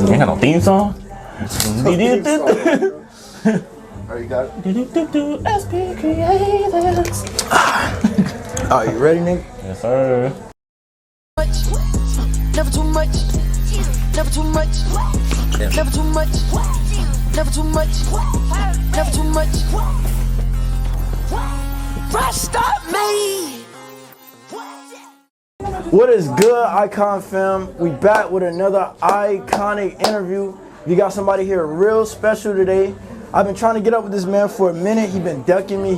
Ain't got no theme song. Oh, you got it? SP Creators. Are you ready, nigga? Yes, sir. Never too much. Never too much. Never too much. Never too much. Never too much. Rest up me. What is good, Icon fam? We back with another iconic interview. We got somebody here real special today. I've been trying to get up with this man for a minute. He been ducking me,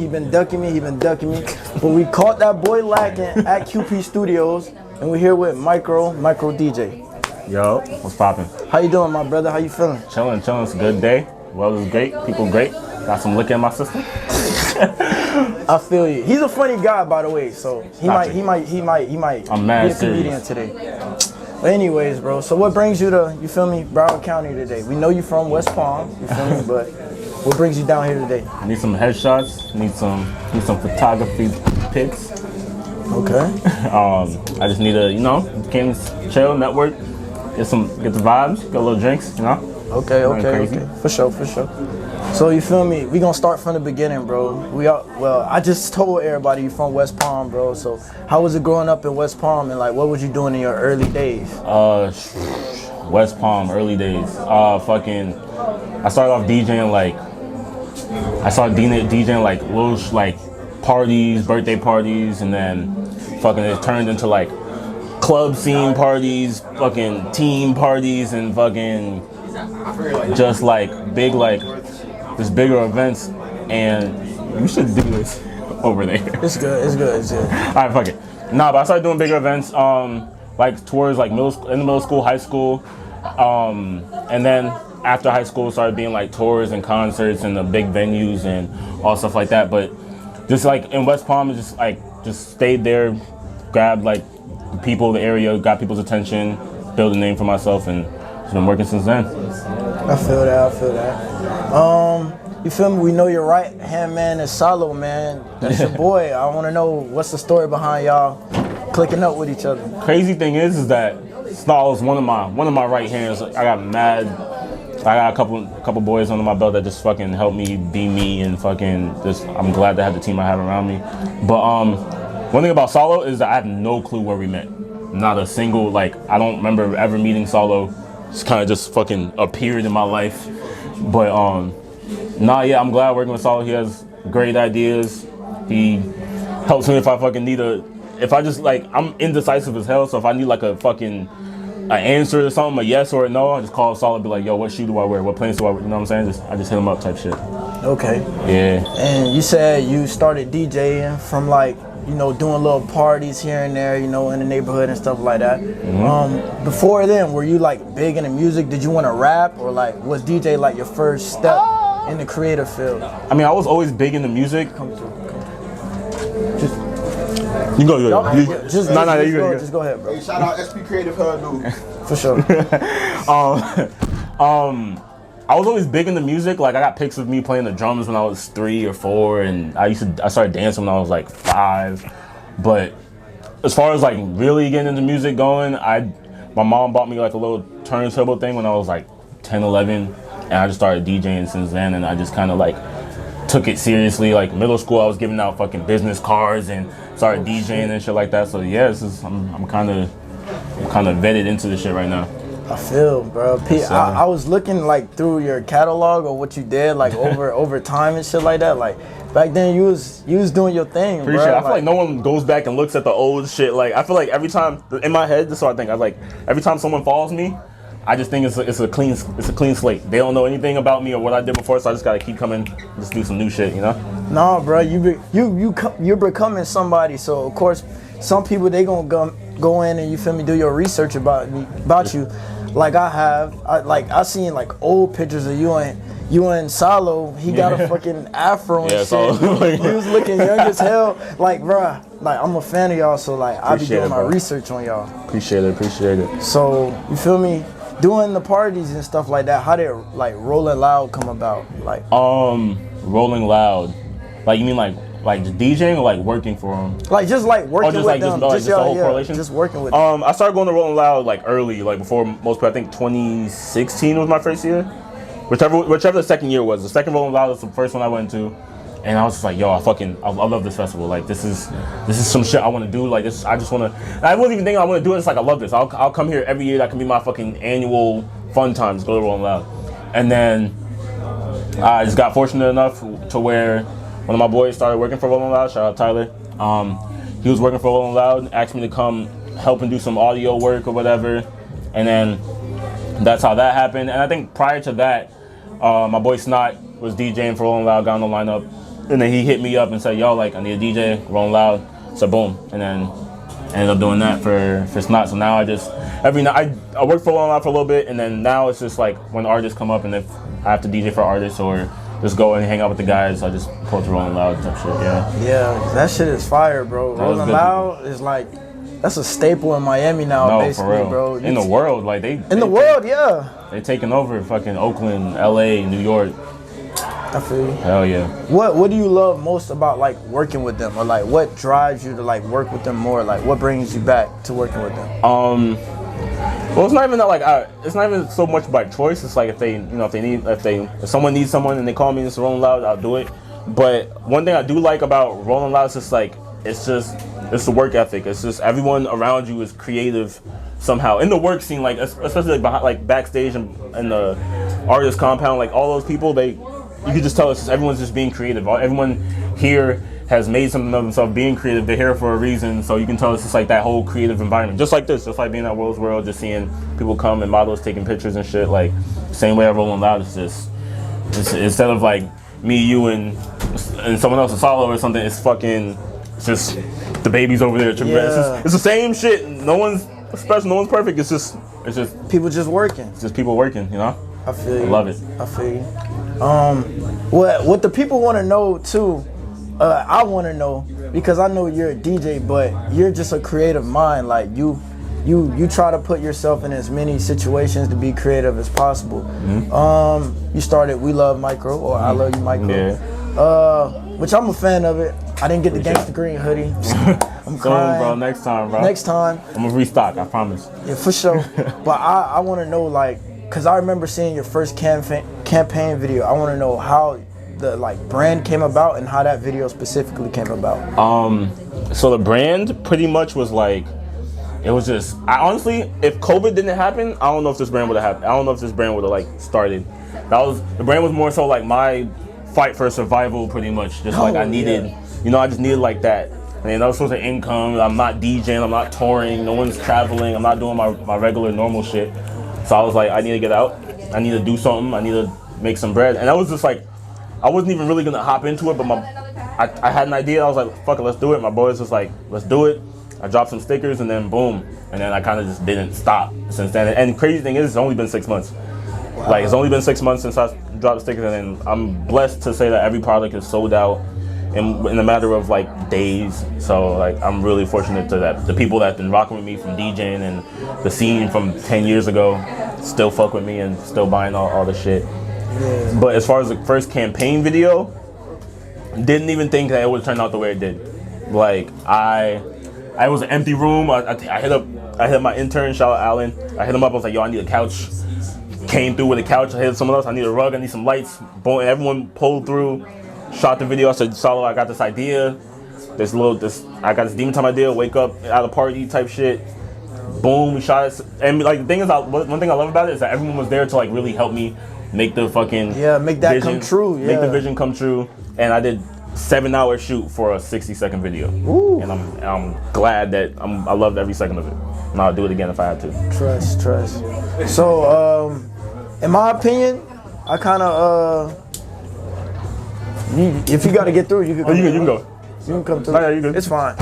But we caught that boy lacking at QP Studios, and we're here with Micro DJ. Yo, what's poppin'? How you doing, my brother? How you feeling? Chillin'. It's a good day. Weather's great. People great. Got some liquor in my system. I feel you. He's a funny guy, by the way. So he might I'm mad be a comedian today. But anyways, bro. So what brings you to, you feel me, Broward County today? We know you from West Palm, you feel me, but what brings you down here today? I need some headshots. Need some photography pics. Okay. I just need to, came to chill, network, get the vibes, get a little drinks, Okay. For sure. So you feel me? We gonna start from the beginning, bro. I just told everybody you from West Palm, bro. So how was it growing up in West Palm, and like what was you doing in your early days? West Palm early days. I started off DJing like little parties, birthday parties, and then fucking it turned into like club scene parties, fucking team parties, and fucking just like big just bigger events. And you should do this over there. It's good. All right, fuck it. Nah, but I started doing bigger events, towards like middle school, high school, and then after high school started being like tours and concerts and the big venues and all stuff like that. But just like in West Palm, just stayed there, grabbed like people, the area, got people's attention, built a name for myself, and it's been working since then. I feel that. You feel me? We know your right hand man is Salo, man. That's your boy. I want to know what's the story behind y'all clicking up with each other. Crazy thing is that Salo's one of my right hands. I got a couple boys under my belt that just fucking helped me be me, and fucking just I'm glad to have the team I have around me. But one thing about Salo is that I have no clue where we met. Not a single, I don't remember ever meeting Salo. It's kind of just fucking appeared in my life. But I'm glad working with Salo. He has great ideas. He helps me if I fucking I'm indecisive as hell. So if I need like an answer or something, a yes or a no, I just call Salo and be like, yo, what shoe do I wear? What planes do I wear? You know what I'm saying? I just hit him up type shit. Okay. Yeah. And you said you started DJing from doing little parties here and there, in the neighborhood and stuff like that. Mm-hmm. Before then, were you big into music? Did you want to rap, or was DJ your first step in the creative field? I mean, I was always big into music. Come through. You go. Just go ahead, bro. Hey, shout out SP Creative Hub, dude. For sure. I was always big into music. I got pics of me playing the drums when I was 3 or 4, and I started dancing when I was 5. But as far as really getting into music going, my mom bought me a little turntable thing when I was 10, 11, and I just started DJing since then. And I just kind of took it seriously. Middle school, I was giving out fucking business cards and started DJing and shit like that. So yeah, I'm kind of vetted into this shit right now. I feel, bro. I was looking through your catalog or what you did over time and shit like that. Back then you was doing your thing, Appreciate bro. it. I feel no one goes back and looks at the old shit. I feel every time in my head, this is what I think. Every time someone follows me, I just think it's a clean slate. They don't know anything about me or what I did before, so I just gotta keep coming, just do some new shit, No, bro. You're becoming somebody. So of course, some people they gonna go in and do your research about you. I have, I seen old pictures of you and Salo. He got a fucking afro and shit. He was looking young as hell. Bruh, I'm a fan of y'all, so I be doing my research on y'all. Appreciate it. So you feel me? Doing the parties and stuff like that. How did Rolling Loud come about? Rolling Loud. You mean Like just DJing or like working for them? Like just like working just with like them. just the whole correlation. Just working with them. I started going to Rolling Loud like early, like before most people. I think 2016 was my first year. Whichever the second year was. The second Rolling Loud was the first one I went to. And I was just like, yo, I love this festival. Like, this is some shit I want to do. Like, this, I just want to. I wasn't even thinking I want to do it. It's like I love this. I'll come here every year. That can be my fucking annual fun times. Go to Rolling Loud. And then I just got fortunate enough to where one of my boys started working for Rolling Loud. Shout out Tyler. He was working for Rolling Loud. Asked me to come help and do some audio work or whatever. And then that's how that happened. And I think prior to that, my boy Snot was DJing for Rolling Loud. Got on the lineup. And then he hit me up and said, yo, like, I need a DJ, Rolling Loud. So boom. And then I ended up doing that for Snot. So now I just, every night, I work for Rolling Loud for a little bit. And then now it's just like when artists come up and if I have to DJ for artists or just go and hang out with the guys, I just pull to Rolling Loud type shit, yeah. Yeah, that shit is fire, bro. Rolling Loud is like, that's a staple in Miami now, basically, for real. bro. In the world, like yeah. They taking over fucking Oakland, LA, New York. I feel you. Hell yeah. What do you love most about like working with them, or like what drives you to like work with them more? Like what brings you back to working with them? Well, it's not even that like it's not even so much by choice. It's like if someone needs someone and they call me and it's Rolling Loud, I'll do it. But one thing I do like about Rolling Loud is just like it's the work ethic. It's just everyone around you is creative somehow in the work scene, like especially like behind, like backstage and in the artist compound, like all those people, you can just tell it's just everyone's just being creative. Everyone here has made something of themselves being creative. They're here for a reason, so you can tell it's just like that whole creative environment. Just like this, just like being at World's World, just seeing people come and models taking pictures and shit. Like same way at Rolling Loud, it's just instead of like me, you, and someone else, a solo or something, it's just the babies over there. Yeah. It's the same shit. No one's special. No one's perfect. It's just people just working. It's just people working. You know. I feel you. I love it. I feel you. What the people want to know too, I want to know, because I know you're a DJ, but you're just a creative mind. Like you try to put yourself in as many situations to be creative as possible. Mm-hmm. You started We Love Micro, or I Love You Micro. Yeah. Which I'm a fan of it. I didn't get the Gangsta Green hoodie. I'm crying. Bro, next time, bro. Next time. I'm gonna restock, I promise. Yeah, for sure. But I want to know, like, cause I remember seeing your first campaign video. I want to know how the like brand came about and how that video specifically came about. So the brand pretty much was like, it was just, I honestly, if COVID didn't happen, I don't know if this brand would have happened. I don't know if this brand would have like started. The brand was more so like my fight for survival, pretty much. Just like I needed, I just needed like that. I mean, that was supposed to income. I'm not DJing, I'm not touring, no one's traveling, I'm not doing my regular normal shit. So I was like, I need to get out. I need to do something. I need to make some bread. And I was just like, I wasn't even really gonna hop into it, but I had an idea. I was like, fuck it, let's do it. My boys was like, let's do it. I dropped some stickers and then boom. And then I kind of just didn't stop since then. And the crazy thing is, it's only been 6 months. Wow. Like, it's only been 6 months since I dropped the stickers, and then I'm blessed to say that every product is sold out in a matter of like days. So like, I'm really fortunate to that the people that have been rocking with me from DJing and the scene from 10 years ago still fuck with me and still buying all the shit. Yeah. But as far as the first campaign video, didn't even think that it would turn out the way it did. Like I was an empty room. I hit my intern, shout out Alan. I hit him up. I was like, yo, I need a couch. Came through with a couch. I hit someone else. I need a rug. I need some lights. Boom. And everyone pulled through. Shot the video. I said, Solo, I got this idea. I got this demon time idea. Wake up at a party type shit. Boom. We shot it. And like the thing is, one thing I love about it is that everyone was there to like really help me make the fucking make that vision, come true. Yeah. Make the vision come true. And I did 7-hour shoot for a 60-second video. Ooh. And I'm glad that I loved every second of it. And I'll do it again if I had to. Trust. So, in my opinion, I kind of if you got to get through, you can go. You can go. You can come through. No, you good. It's fine.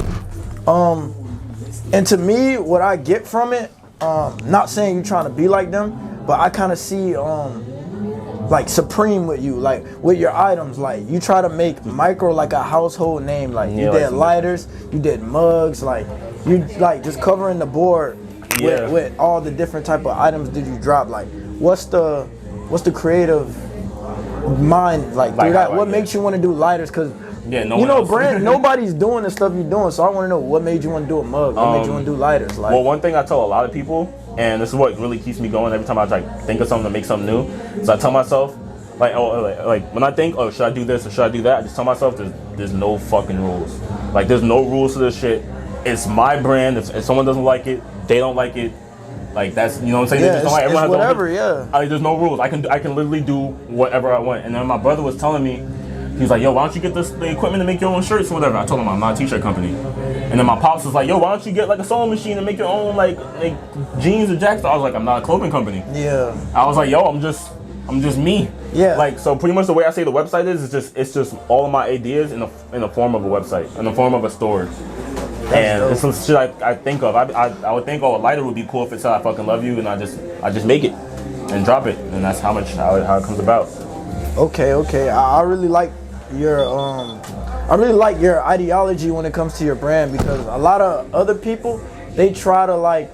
And to me, what I get from it, not saying you're trying to be like them, but I kind of see like Supreme with you, like with your items. Like you try to make Micro like a household name. Like you did lighters, you did mugs, like you like just covering the board with all the different type of items that you drop. Like what's the creative mind like through that? What makes you want to do lighters? Because Yeah, no you one know, else. brand. Nobody's doing the stuff you're doing. So I want to know what made you want to do a mug. What made you want to do lighters? Like, Well, one thing I tell a lot of people, and this is what really keeps me going every time I like think of something to make something new, is I tell myself, like when I think, oh, should I do this or should I do that? I just tell myself there's no fucking rules. Like there's no rules to this shit. It's my brand. If someone doesn't like it, they don't like it. Like that's, you know what I'm saying? yeah, They just don't like it's everyone has whatever. their own, Yeah. there's no rules. I can literally do whatever I want. And then my brother was telling me, he's like, yo, why don't you get the equipment to make your own shirts or whatever? I told him I'm not a t-shirt company. And then my pops was like, yo, why don't you get like a sewing machine and make your own like jeans or jackets? I was like, I'm not a clothing company. Yeah. I was like, yo, I'm just me. Yeah. Like, so pretty much the way I say the website is, it's just all of my ideas in the form of a website, in the form of a store. And dope. it's some shit I think of. I would think, oh, a lighter would be cool if it said I fucking love you, and I just make it and drop it, and that's how it comes about. Okay. I really like your ideology when it comes to your brand, because a lot of other people, they try to like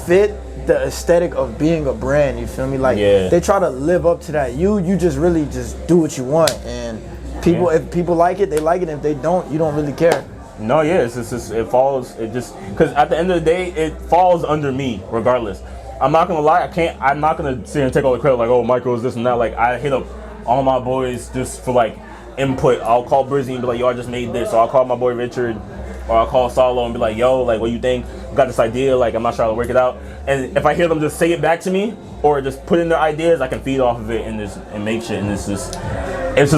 fit the aesthetic of being a brand. You feel me? Like they try to live up to that. You just really just do what you want, and people if people like it, they like it. If they don't, you don't really care. No, yeah, it's just because at the end of the day, it falls under me regardless. I'm not gonna lie, I'm not gonna sit here and take all the credit like, oh, Michael is this and that. Like, I hit up all my boys just for like input. I'll call Brizzy and be like, yo, I just made this. Or I'll call my boy Richard, or I'll call Solo and be like, yo, like, what do you think? I got this idea, like, I'm not sure how to work it out. And if I hear them just say it back to me or just put in their ideas, I can feed off of it and make shit. And it's just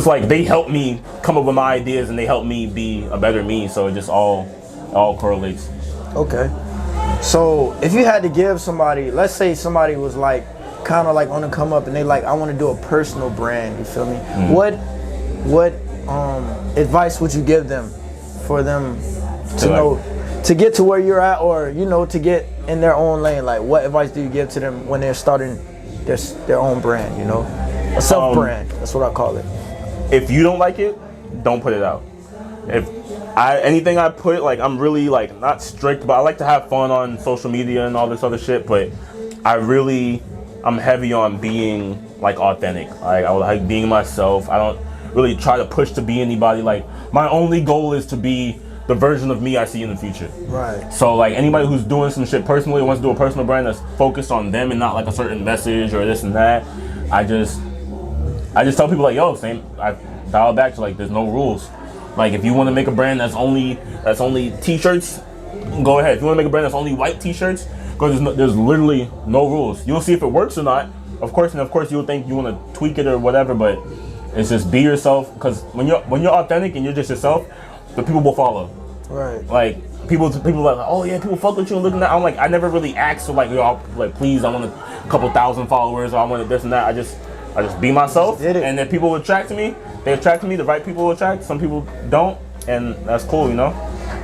like they help me come up with my ideas and they help me be a better me. So it just all correlates. Okay. So if you had to give somebody, let's say somebody was like kind of like on the come up and they like, I want to do a personal brand, you feel me? What advice would you give them for them to know to get to where you're at, or you know, to get in their own lane? Like, what advice do you give to them when they're starting their own brand, you know? A self-brand, that's what I call it. If you don't like it, don't put it out. If anything I put, like, I'm really like not strict, but I like to have fun on social media and all this other shit, but I'm heavy on being like authentic. Like, I like being myself. I don't really try to push to be anybody. Like, my only goal is to be the version of me I see in the future. Right. So like anybody who's doing some shit personally, wants to do a personal brand that's focused on them and not like a certain message or this and that, I just tell people like, yo, I dial it back to like, there's no rules. Like, if you want to make a brand that's only t-shirts, go ahead. If you want to make a brand that's only white t-shirts, there's literally no rules. You'll see if it works or not. Of course you'll think you want to tweak it or whatever, but it's just be yourself. Because when you're authentic and you're just yourself, the people will follow. Right. Like people are like, oh yeah, people fuck with you and looking at. I'm like, I never really asked for like, yo, like, please, I want a couple thousand followers, or I want this and that. I just be myself, and if people attract to me, they attract to me. The right people attract. Some people don't, and that's cool, you know.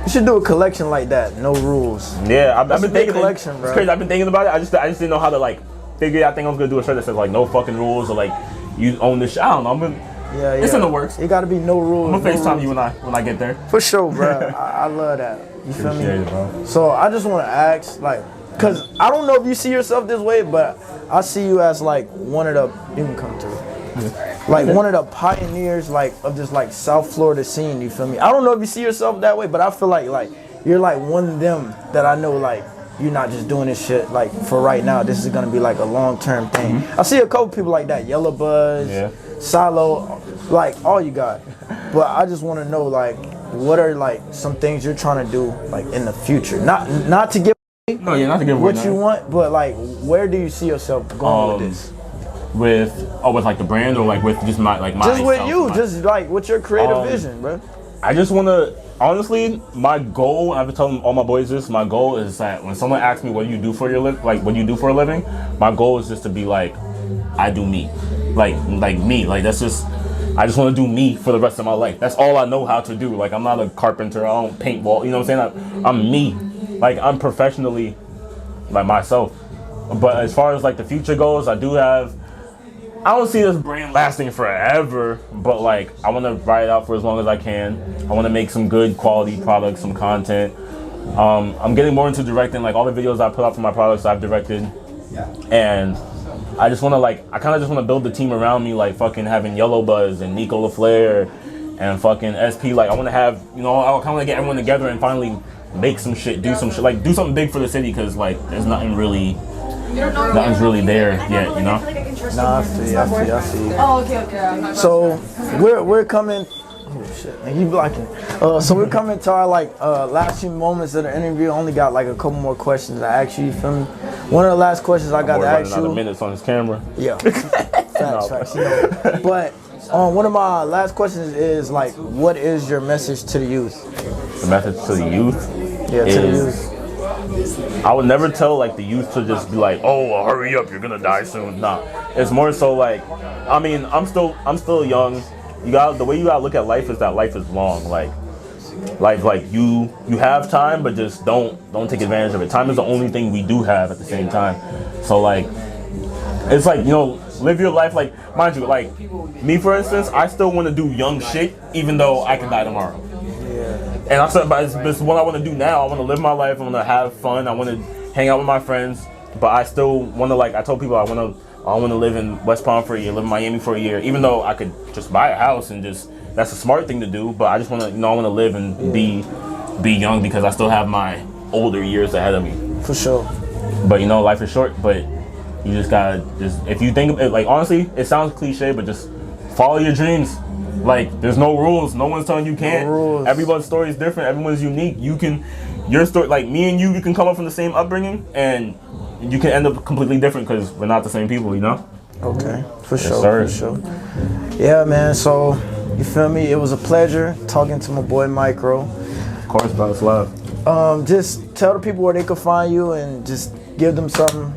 You should do a collection like that, no rules. Yeah, I've been thinking. Collection, bro. It's crazy. I've been thinking about it. I just didn't know how to like figure it out. I think I was gonna do a shirt that says like no fucking rules, or like you own this shit. I don't know. Yeah. It's in the works. It gotta be no rules. I'm gonna FaceTime you when I get there. For sure, bro. I love that. You feel me? Appreciate it, bro. So I just want to ask, like, cause I don't know if you see yourself this way, but I see you as like one of the, you can come through, like one of the pioneers, like of this like South Florida scene. You feel me? I don't know if you see yourself that way, but I feel like you're like one of them that I know, like, you're not just doing this shit like for right now. This is gonna be like a long-term thing. I see a couple people like that, Yellow Buzz, Silo, like all you got. But I just want to know, like, what are like some things you're trying to do like in the future? Not to give No, yeah, not to give away what you want, but like, where do you see yourself going with this? With like the brand, or like with just my Just with you, just like with your creative vision, bro. I just want to, honestly, my goal, I've been telling all my boys this, my goal is that when someone asks me what do you do for your what do you do for a living, my goal is just to be like, I do me. Like me. Like, that's just, I just want to do me for the rest of my life. That's all I know how to do. Like, I'm not a carpenter, I don't paint wall, you know what I'm saying? I'm me. Like, I'm professionally like myself. But as far as like the future goes, I don't see this brand lasting forever, but like, I want to ride it out for as long as I can. I want to make some good quality products, some content. I'm getting more into directing. Like, all the videos I put out for my products, I've directed. And I just want to I kind of just want to build the team around me, like fucking having Yellow Buzz and Nico LaFleur and fucking SP. Like I want to have, you know, I kind of want to get everyone together and finally make some shit, do some shit, like do something big for the city, because like there's nothing's really there yet, you know. Nah, I feel you. Oh, okay. So we're coming. Oh shit, man, you blocking. So we're coming to our last few moments of the interview. Only got like a couple more questions to ask you. You feel me? One of the last questions I got to ask Running out you. of minutes on his camera. Yeah. Facts. You know. But one of my last questions is like, what is your message to the youth? The message to the youth. Yeah, to the is, youth. I would never tell like the youth to just be like, oh, well, hurry up, you're gonna die soon. Nah, it's more so like, I mean, I'm still young. The way you gotta look at life is that life is long. Like you have time, but just don't take advantage of it. Time is the only thing we do have at the same time. So like, it's like, you know, live your life. Like, mind you, like me for instance, I still want to do young shit, even though I can die tomorrow. And I said, but it's what I want to do now. I want to live my life. I want to have fun. I want to hang out with my friends. But I still want to, like, I told people I want to live in West Palm for a year, live in Miami for a year. Even though I could just buy a house and just, that's a smart thing to do. But I just want to, you know, I want to live and be young, because I still have my older years ahead of me. For sure. But you know, life is short. But you just gotta if you think of it, like, honestly, it sounds cliche, but just follow your dreams. Like, there's no rules. No one's telling you can't. No rules. Everyone's story is different. Everyone's unique. Your story, like me and you can come up from the same upbringing, and you can end up completely different because we're not the same people, you know? Okay, for Yes, sure, sir. for sure. Yeah, man, so, you feel me? It was a pleasure talking to my boy Micro. Of course, bro, it's love. Just tell the people where they can find you and just give them something,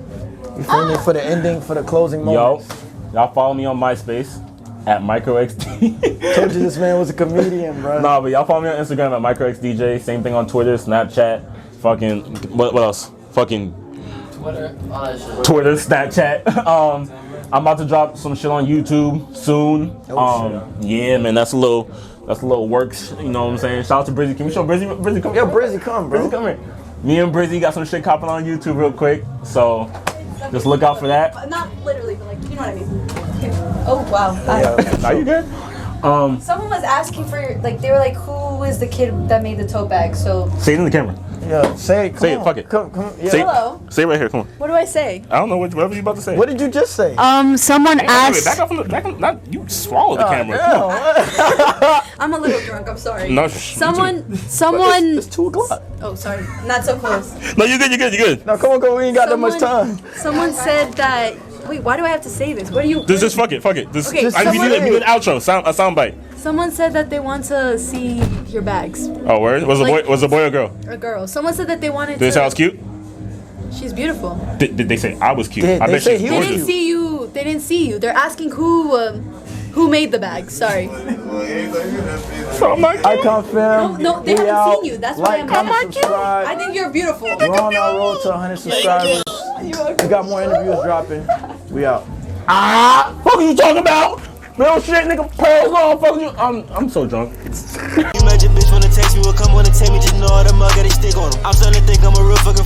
you feel me, for the ending, for the closing moments. Y'all follow me on MySpace at MicroXD. Told you this man was a comedian, bro. Nah, but y'all follow me on Instagram at MicroXDJ. Same thing on Twitter, Snapchat, fucking, what else? Fucking Twitter, Snapchat. I'm about to drop some shit on YouTube soon. Yeah, man, that's a little works. You know what I'm saying? Shout out to Brizzy. Can we show Brizzy? Brizzy, come. Yo, Brizzy, come, bro. Brizzy, come here. Me and Brizzy got some shit copping on YouTube real quick, so just look out for that. Not literally, but like, you know what I mean. Okay. Oh wow. Hi. Are you good? Someone was asking for your, like, they were like, who is the kid that made the tote bag? So Say it in the camera. Yeah, say it. Say it, fuck it. Come. Yeah. Say, hello. Say it right here. Come on. What do I say? I don't know whatever you about to say. What did you just say? Someone Wait, asked. back up from the back. Not you. Swallow the camera. Damn, Come on. what? I'm a little drunk. I'm sorry. No. Someone. It's 2 o'clock. Oh, sorry. Not so close. No, you're good. You're good. Now, come on, we ain't got that much time. Someone said that. Wait, why do I have to say this? What do you? Just fuck it. Just, Okay, we do an outro. A sound bite. Someone said that they want to see your bags. Oh, word? Was a boy or girl? A girl. Someone said that they wanted Did to. they say I was cute? She's beautiful. Did they say I was cute? They I bet say she's he They was didn't gorgeous. see you. They didn't see you. They're asking who made the bag. Sorry. So I'm not cute. Icon fam. No, they we haven't out. seen you. That's why I'm comment, asking. subscribe. I think you're beautiful. We're on our road to 100 subscribers. We got more interviews dropping. We out. Fuck you talking about? Real shit, nigga. Pearls on. Fuck you. I'm so drunk. You met your bitch wanna text me, will come wanna take me, just know all the mug got a stick on him. I'm starting to think I'm a real fucking